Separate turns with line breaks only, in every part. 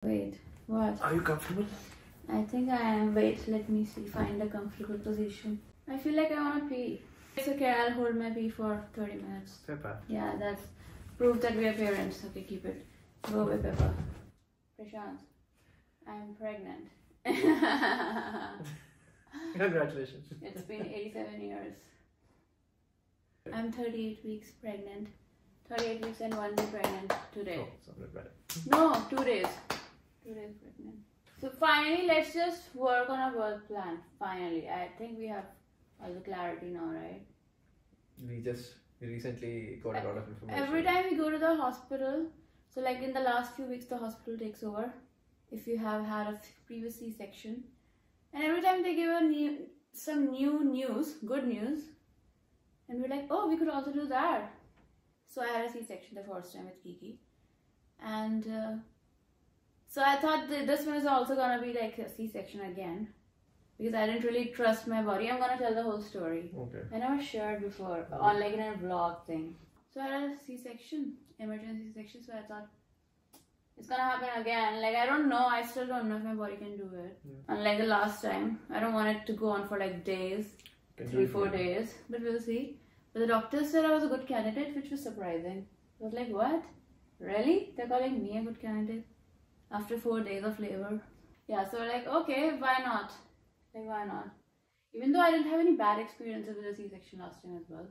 Wait, what?
Are you comfortable?
I think I am. Wait, let me see. Find a comfortable position. I feel like I want to pee. It's okay, I'll hold my pee for 30 minutes.
Peppa.
Yeah, that's proof that we are parents. Okay, keep it. Go away, Peppa. Prashant, I'm pregnant.
Congratulations.
It's been 87 years. I'm 38 weeks pregnant. 38 weeks and 1 day pregnant today.
Oh, something like that.
No, 2 days. 2 days pregnant. So finally, let's just work on a birth plan. Finally, I think we have all the clarity now, right?
We recently got a lot of information.
Every time we go to the hospital, so like in the last few weeks, the hospital takes over if you have had a previous C-section, and every time they give some new news, good news, and we're like, oh, we could also do that. So I had a C-section the first time with Kiki, and so I thought that this one is also gonna be like a C-section again, because I didn't really trust my body. I'm gonna tell the whole story.
Okay.
I never shared before on like in a vlog thing. So I had a C-section, emergency C-section. So I thought it's gonna happen again. Like I don't know. I still don't know if my body can do it. Yeah. Unlike the last time, I don't want it to go on for like days, 3-4 days. But we'll see. But the doctor said I was a good candidate, which was surprising. I was like, what? Really? They're calling me a good candidate after 4 days of labor? Yeah. So like, okay, why not? Like, why not? Even though I didn't have any bad experiences with a C-section last time as well.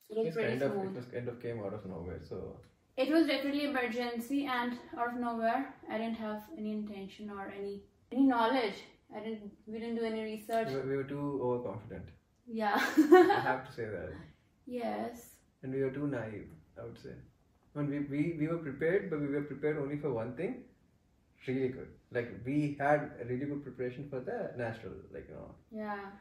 It was pretty smooth.
It kind of came out of nowhere, so...
It was definitely emergency, and out of nowhere, I didn't have any intention or any knowledge. We didn't do any research.
We were too overconfident.
Yeah.
I have to say that.
Yes.
And we were too naive, I would say. When we were prepared, but we were prepared only for one thing. Really good. Like we had a really good preparation for the natural, like you know.
Yeah.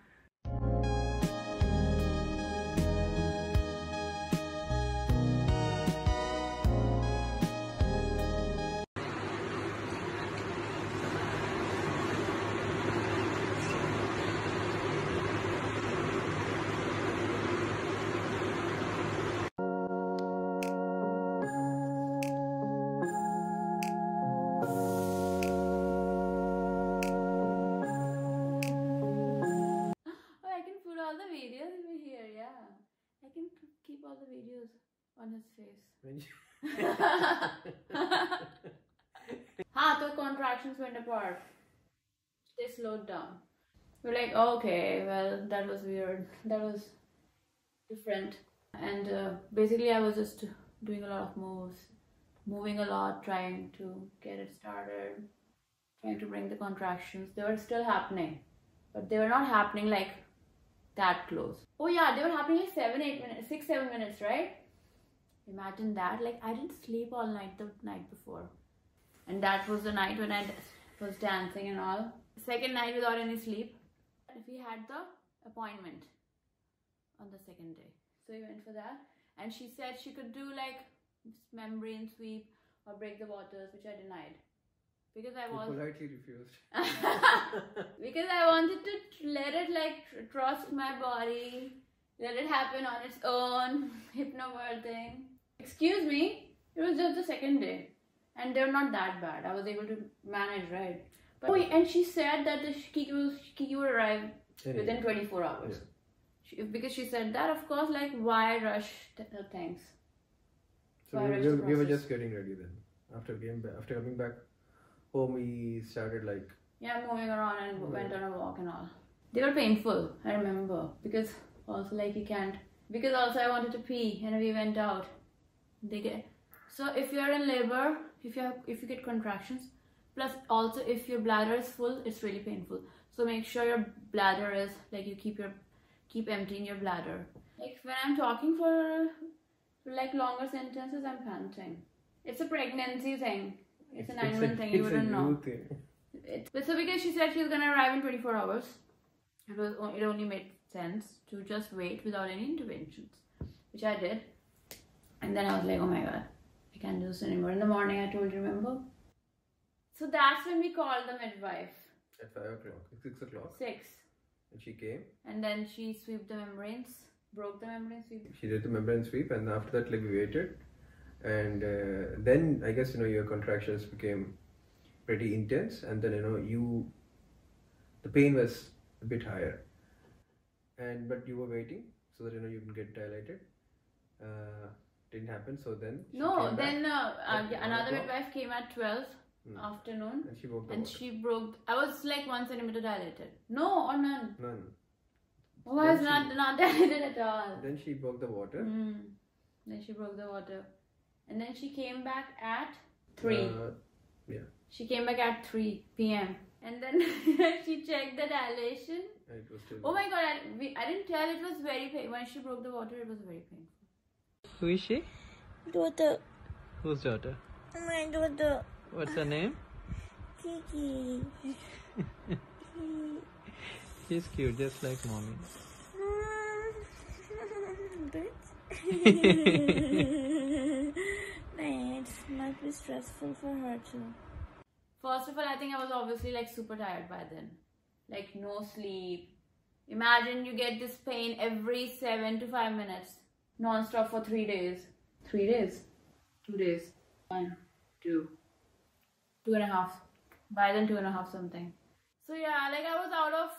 All the videos over here, yeah. I can keep all the videos on his face. The contractions went apart. They slowed down. We're like, okay, well, that was weird. That was different. And basically, I was just doing a lot of moves, moving a lot, trying to get it started, trying to bring the contractions. They were still happening, but they were not happening like that close. Oh yeah, they were happening like 6-7 minutes, right? Imagine that. Like I didn't sleep all night the night before, and that was the night when I was dancing and all. Second night without any sleep. We had the appointment on the second day, so we went for that, and she said she could do like membrane sweep or break the waters, which I denied. Because I was
politely refused.
Because I wanted to let it like trust my body, let it happen on its own, hypnobirthing. Excuse me, it was just the second day, and they're not that bad. I was able to manage, right? But and she said that the Kiki would arrive within 24 hours. Yeah. Because she said that, of course, like why rush things?
So we were just getting ready then. After coming back home, we started like
moving around and went on a walk and all. They were painful, I remember, because also like you can't, because also I wanted to pee and we went out. So if you're in labor, if you get contractions, plus also if your bladder is full, it's really painful. So make sure your bladder is like you keep emptying your bladder. Like when I'm talking for like longer sentences, I'm panting. It's a pregnancy thing. It's a 9-month thing, you wouldn't know. But so because she said she was gonna arrive in 24 hours, it only made sense to just wait without any interventions, which I did. And then I was like, oh my god, I can't do this anymore. In the morning I told you, remember? So that's when we called the midwife.
At 5 o'clock, 6 o'clock.
6.
And she came.
And then she swept the membranes, broke the membrane sweep.
She did the membrane sweep, and after that like we waited. And then I guess your contractions became pretty intense, and then the pain was a bit higher, but you were waiting so that you can get dilated. Didn't happen. So then she came
then
back at 1
another
o'clock.
midwife came at 12 afternoon,
and she broke the
and
water.
she broke. I was like 1 centimeter dilated. No, or none.
None.
Oh, I was not dilated at all.
Then she broke the water.
Then she broke the water, and then she came back at 3.
Yeah.
She came back at 3 p.m. and then she checked the dilation.
And it was still.
Oh my god! I didn't tell. It was very painful. When she broke the water, it was very painful.
Who is she?
Daughter.
Whose daughter?
My daughter.
What's her name?
Kiki.
She's cute, just like mommy.
It might be stressful for her too.
First of all, I think I was obviously like super tired by then. Like no sleep. Imagine you get this pain every 7 to 5 minutes. Non-stop for 3 days. 3 days? 2 days. 1, 2, 2.5. By then 2.5 something. So yeah, like I was out of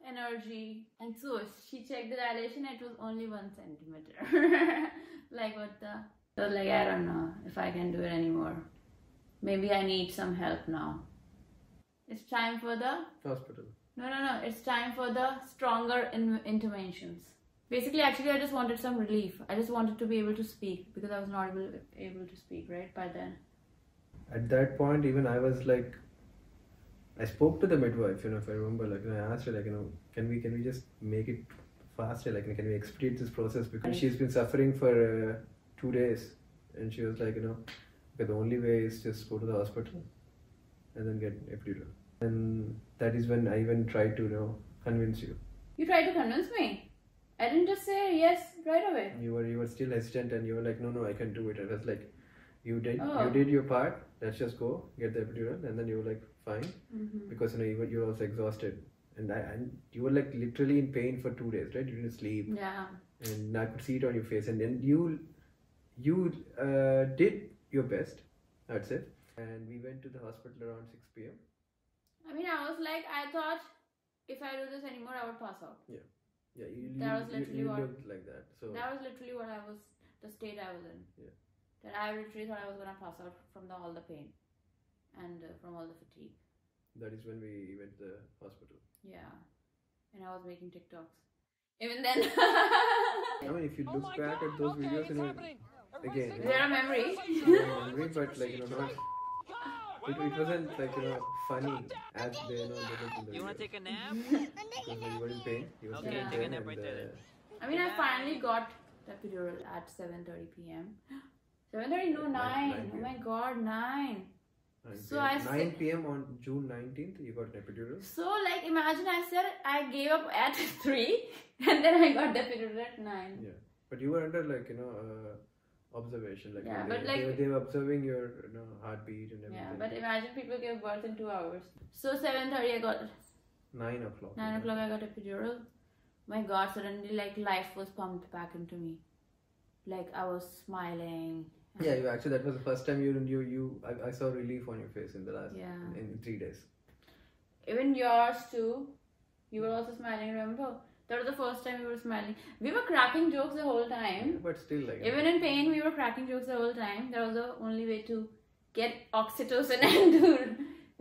energy. And so she checked the dilation, it was only 1 centimeter. Like what the... So like I don't know if I can do it anymore. Maybe I need some help now. It's time for the...
Hospital.
No. It's time for the stronger interventions. Basically, actually, I just wanted some relief. I just wanted to be able to speak because I was not able to speak, right, by then.
At that point, even I was like, I spoke to the midwife, if I remember, like, I asked her, like, can we just make it faster? Like, can we expedite this process? Because she's been suffering for 2 days. And she was like, okay, the only way is just go to the hospital and then get epidural. And that is when I even tried to, convince you.
You tried to convince me? I didn't just say yes right away.
You were still hesitant, and you were like, no, I can do it. I was like, you did your part. Let's just go get the epidural, and then you were like, fine, because you were also exhausted, and you were like literally in pain for 2 days, right? You didn't sleep.
Yeah.
And I could see it on your face, and then you did your best, I'd say. And we went to the hospital around 6 p.m.
I mean, I was like, I thought if I do this anymore, I would pass out.
Yeah,
That was literally what
looked like that. So
that was literally what the state I was in.
Yeah.
That I literally thought I was gonna pass out from all the pain and from all the fatigue.
that is when we went to the hospital.
Yeah, and I was making TikToks. Even then.
I mean, if you look back at those videos, again,
Is there a memory?
memory, but like not. It wasn't like funny as they did in the
You want to
video.
take a nap?
Because you were in pain. You were
Okay,
still in
take a
pain,
nap right
and,
there.
I mean, I finally got the epidural at 7:30 p.m. 7:30? No, 9.
9
Oh my god, 9.
9
So
p.m.
I
9 p.m. on June 19th, you got an epidural.
So, like, imagine I said I gave up at 3 and then I got the epidural at 9.
Yeah, but you were under observation. Like
Yeah,
they,
but like-
they were observing your heartbeat and everything.
Yeah, but imagine people give birth in 2 hours. So 7:30 I got
9 o'clock.
9 o'clock I got epidural. My god, suddenly like life was pumped back into me. Like I was smiling.
Yeah, that was the first time I saw relief on your face in the last in 3 days.
Even yours too. You were also smiling, remember? That was the first time we were smiling. We were cracking jokes the whole time.
But still, like
Even in pain, we were cracking jokes the whole time. That was the only way to get oxytocin and do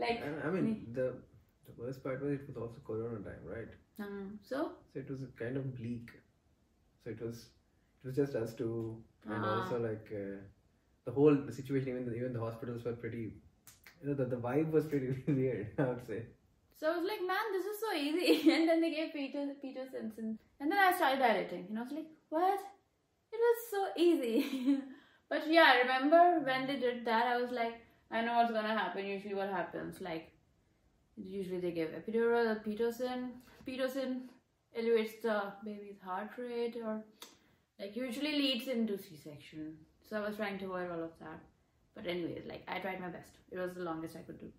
like.
And, I mean, the worst part was it was also Corona time, right?
So
it was kind of bleak. So it was just us two, and also like the situation. Even the hospitals were pretty. The vibe was pretty weird, I would say.
So I was like, man, this is so easy. And then they gave Peter Simpson. And then I started dilating. And I was like, what? It was so easy. But yeah, I remember when they did that, I was like, I know what's gonna happen. Usually what happens, like, usually they give epidural or Pitocin. Pitocin elevates the baby's heart rate or like usually leads into C-section. So I was trying to avoid all of that. But anyways, like I tried my best. It was the longest I could do.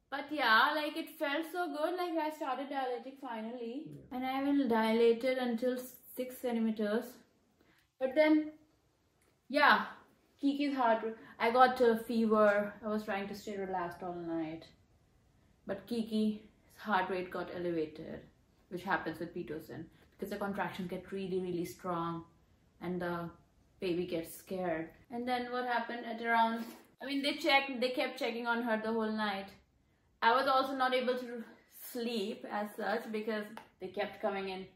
But yeah, like it felt so good. Like I started dilating finally. And I will dilated until 6 centimeters. But then, yeah, Kiki's heart. I got a fever. I was trying to stay relaxed all night, but Kiki's heart rate got elevated, which happens with pitocin because the contractions get really, really strong, and the baby gets scared. And then what happened at around? I mean, they kept checking on her the whole night. I was also not able to sleep as such because they kept coming in,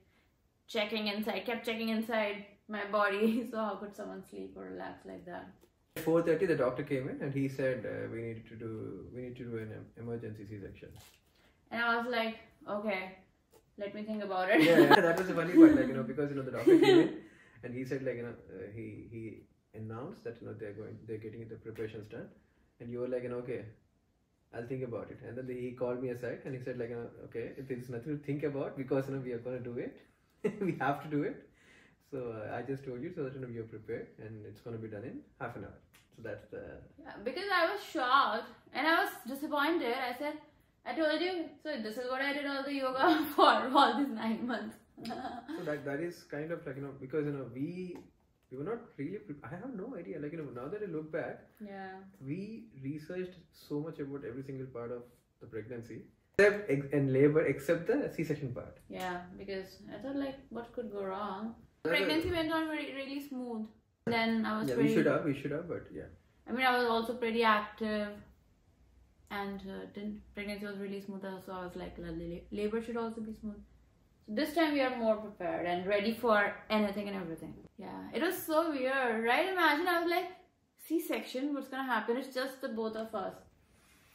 kept checking inside my body. So how could someone sleep or relax like that?
4:30, the doctor came in and he said we need to do an emergency C-section.
And I was like, okay, let me think about it.
Yeah, that was the funny part, like, because the doctor came in and he said, like, he announced that they're getting the preparations done, and you were like, okay, I'll think about it. And then he called me aside and he said, like, okay, there's nothing to think about because we are gonna do it. We have to do it. So I just told you so that you're prepared, and it's gonna be done in half an hour. So that's the.
Yeah, because I was shocked and I was disappointed. I told you, so this is what I did all the yoga for all these 9 months.
So that is kind of like, because we were not really I have no idea, like, now that I look back,
yeah,
we researched so much about every single part of the pregnancy and labor except the C-section part.
Yeah, because I thought, like, what could go wrong? Pregnancy went on really smooth. Then I was
we should have, but yeah.
I mean, I was also pretty active, and pregnancy was really smooth. So I was like, labor should also be smooth. So this time we are more prepared and ready for anything and everything. Yeah, it was so weird, right? Imagine I was like, C-section, what's gonna happen? It's just the both of us.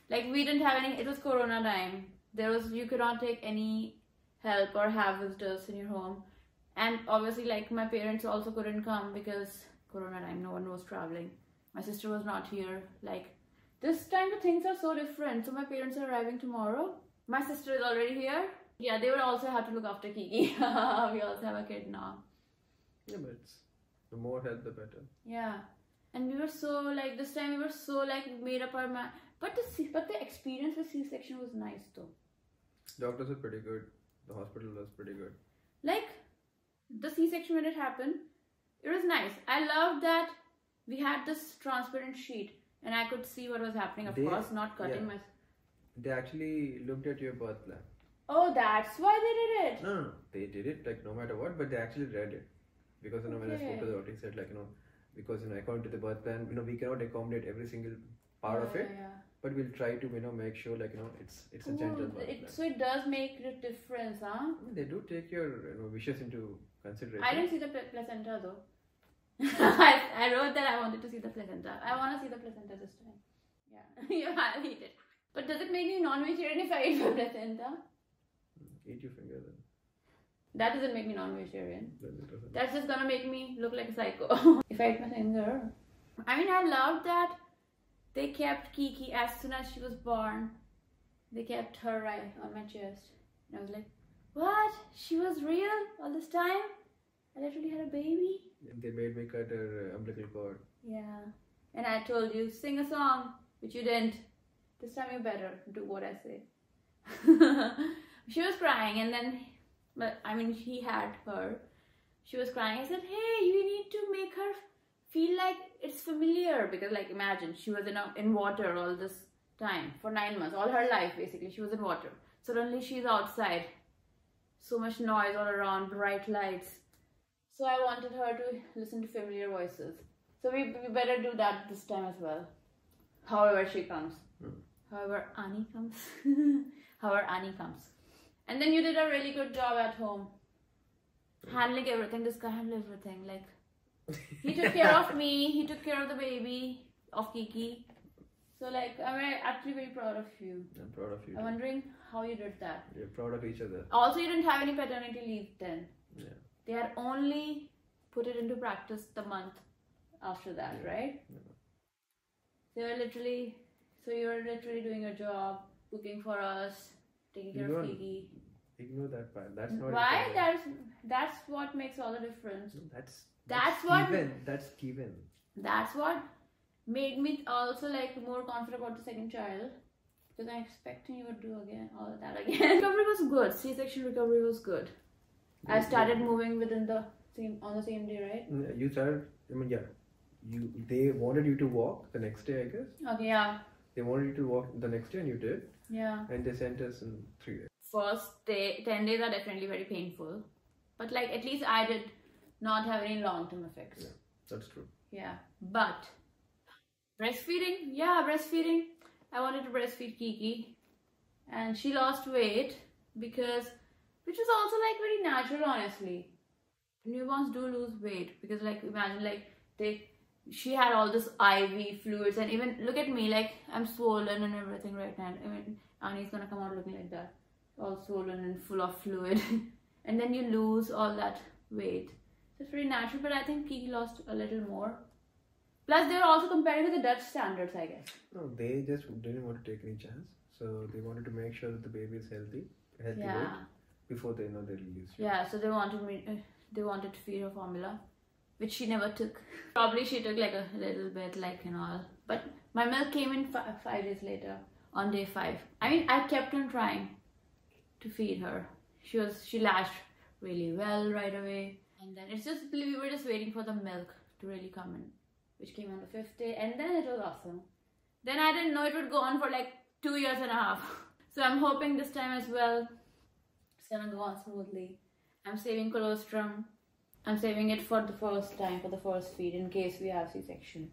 Like, we didn't have any. It was Corona time. You could not take any help or have visitors in your home. And obviously, like, my parents also couldn't come because Corona time, no one was traveling. My sister was not here. Like, this time the things are so different. So my parents are arriving tomorrow. My sister is already here. Yeah, they will also have to look after Kiki. We also have a kid now.
Yeah, but the more help, the better.
Yeah. And we were so, like, this time we were so, like, made up our mind. But the experience with C-section was nice though.
Doctors are pretty good. The hospital was pretty good.
Like, the C-section when it happened, it was nice. I loved that we had this transparent sheet and I could see what was happening. Of course, not cutting my.
They actually looked at your birth plan.
Oh, that's why they did it.
No, they did it, like, no matter what, but they actually read it because when I spoke to the doctor, he said, like, because according to the birth plan, we cannot accommodate every single part of it.
Yeah.
But we'll try to make sure, like, it's a gentle birth plan.
So it does make a difference, huh?
I mean, they do take your wishes into consideration.
I didn't see the placenta though. I wrote that I wanted to see the placenta. I want to see the placenta this time. Yeah, you have eat it. But does it make me non-vegetarian if I eat the placenta?
Eat your finger then.
That doesn't make me non-vegetarian.
Then
That's just gonna make me look like a psycho. If I eat my finger. I mean, I love that they kept Kiki as soon as she was born. They kept her right on my chest. And I was like, what? She was real all this time? I literally had a baby?
They made me cut her umbilical cord.
Yeah. And I told you, sing a song, which you didn't. This time you better do what I say. She was crying, and then, but I mean, he had her. She was crying. I said, hey, you need to make her feel like it's familiar, because, like, imagine she was in water all this time for 9 months, all her life basically. She was in water. Suddenly she's outside. So much noise all around, bright lights. So I wanted her to listen to familiar voices. So we better do that this time as well. However she comes. However Annie comes. However Annie comes. And then you did a really good job at home. Handling everything. This guy handled everything. Like, he took care of me. He took care of the baby, of Kiki. So, like, I'm actually very proud of you.
I'm proud of you.
I'm wondering how you did that.
We're proud of each other.
Also, you didn't have any paternity leave then.
Yeah.
They had only put it into practice the month after that, right?
Yeah.
So you were literally doing your job, cooking for us, taking care of Kiki.
Ignore that part. That's not.
Why? That's what makes all the difference.
No,
That's
given.
That's what made me also, like, more confident about the second child, because I'm expecting you would do all of that again. Recovery was good. C-section recovery was good. I started moving on the same day, right?
You started. I mean, yeah. they wanted you to walk the next day, I guess.
Okay, yeah.
They wanted you to walk the next day and you did.
Yeah.
And they sent us in 3 days.
First day, 10 days are definitely very painful. But like at least I did not have any long-term effects.
Yeah, that's true.
Yeah. But breastfeeding, breastfeeding. I wanted to breastfeed Kiki. And she lost weight which was also like very natural, honestly. Newborns do lose weight because like imagine like she had all this IV fluids, and even look at me, like I'm swollen and everything right now. I mean, Annie's gonna come out looking like that, all swollen and full of fluid. And then you lose all that weight. So it's pretty natural, but I think Kiki lost a little more. Plus, they're also comparing with the Dutch standards, I guess.
No, they just didn't want to take any chance. So they wanted to make sure that the baby is healthy weight, before they release you.
Yeah, so they wanted to feed her formula, which she never took. Probably she took like a little bit, like and all. But my milk came in 5 days later, on day 5. I mean, I kept on trying to feed her. She latched really well right away. And then we were just waiting for the milk to really come in, which came on the 5th day. And then it was awesome. Then I didn't know it would go on for like 2.5 years. So I'm hoping this time as well, it's gonna go on smoothly. I'm saving colostrum. I'm saving it for the first time, for the first feed, in case we have C-section.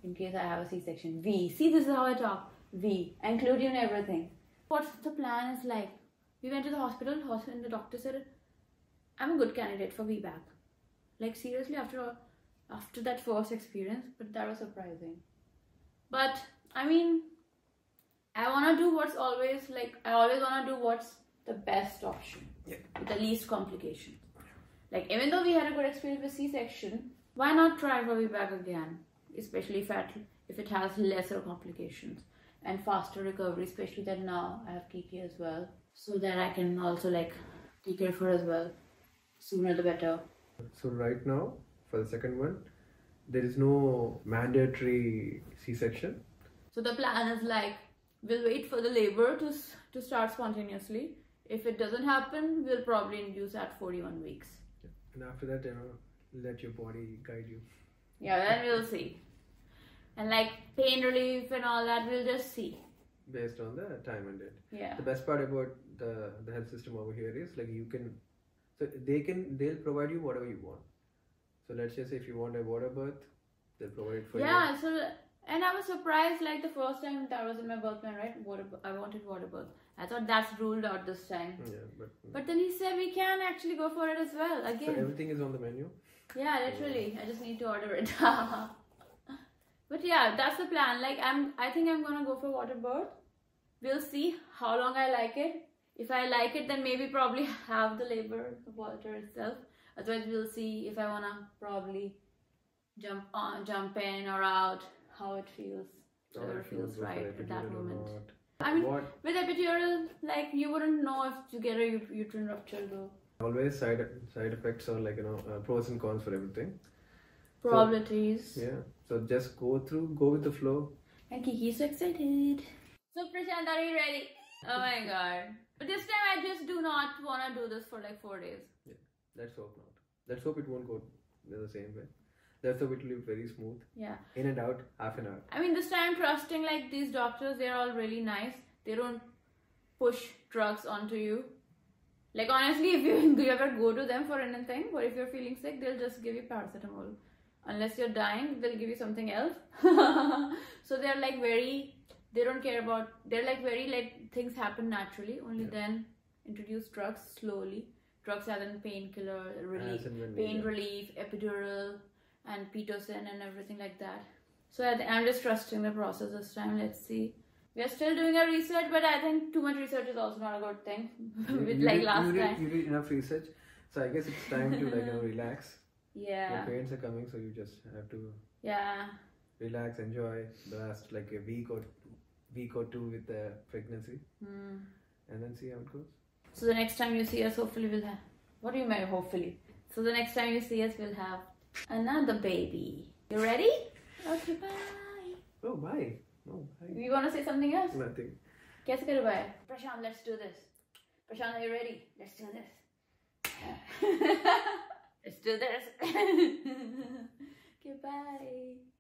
In case I have a C-section. See, this is how I talk. I include you in everything. What the plan is like. We went to the hospital and the doctor said, I'm a good candidate for VBAC. Like seriously, after that first experience, but that was surprising. But I mean, I want to do what's always like, I always want to do what's the best option.
Yeah.
With the least complications. Like even though we had a good experience with C-section, why not try for VBAC again? Especially if it has lesser complications and faster recovery, especially that now I have Kiki as well. So that I can also like take care of her as well. Sooner the better.
So right now, for the second one, there is no mandatory C-section.
So the plan is like, we'll wait for the labor to start spontaneously. If it doesn't happen, we'll probably induce at 41 weeks.
And after that, let your body guide you.
Yeah, then we'll see. And like pain relief and all that, we'll just see.
Based on the time and date.
Yeah.
The best part about the health system over here is like they'll provide you whatever you want. So let's just say if you want a water birth, they'll provide it for you.
Yeah, and I was surprised like the first time that was in my birth plan, right? I wanted water birth. I thought that's ruled out this time.
Yeah,
but then he said we can actually go for it as well again.
So everything is on the menu?
Yeah, literally. I just need to order it. But yeah, that's the plan. Like I think I'm gonna go for water birth. We'll see how long I like it. If I like it, then maybe probably have the labor, the water itself. Otherwise, we'll see if I wanna probably jump in or out, how it feels. Whatever feels right at that moment. I mean, with epidural, like you wouldn't know if you get a uterine rupture though.
Always side effects or like pros and cons for everything.
Probabilities.
So, yeah. So just go with the flow.
And Kiki's so excited. So Prashant, are you ready? Oh my god. But this time I just do not want to do this for like 4 days.
Yeah. Let's hope not. Let's hope it won't go the same way. Let's hope it will be very smooth.
Yeah.
In and out, half an hour.
I mean, this time trusting like these doctors, they're all really nice. They don't push drugs onto you. Like honestly, if you ever go to them for anything, or if you're feeling sick, they'll just give you paracetamol. Unless you're dying, they'll give you something else. So they're like they don't care about, they're like very like things happen naturally. Only then introduce drugs slowly. Drugs as in painkiller, pain relief, epidural, and pitocin and everything like that. So I'm just trusting the process this time. Let's see. We are still doing our research, but I think too much research is also not a good thing. Last time.
You did enough research, so I guess it's time to relax.
Yeah.
Your parents are coming, so you just have to relax, enjoy the last like a week or two with the pregnancy, and then see how it goes.
So the next time you see us, hopefully we'll have. What do you mean, hopefully? So the next time you see us, we'll have another baby. You ready? Okay, bye.
Oh, bye. No, bye.
You want to say something else?
Nothing.
Kaise kare bye? Prashant, let's do this. Prashant, are you ready? Let's do this. Let's do this. Goodbye.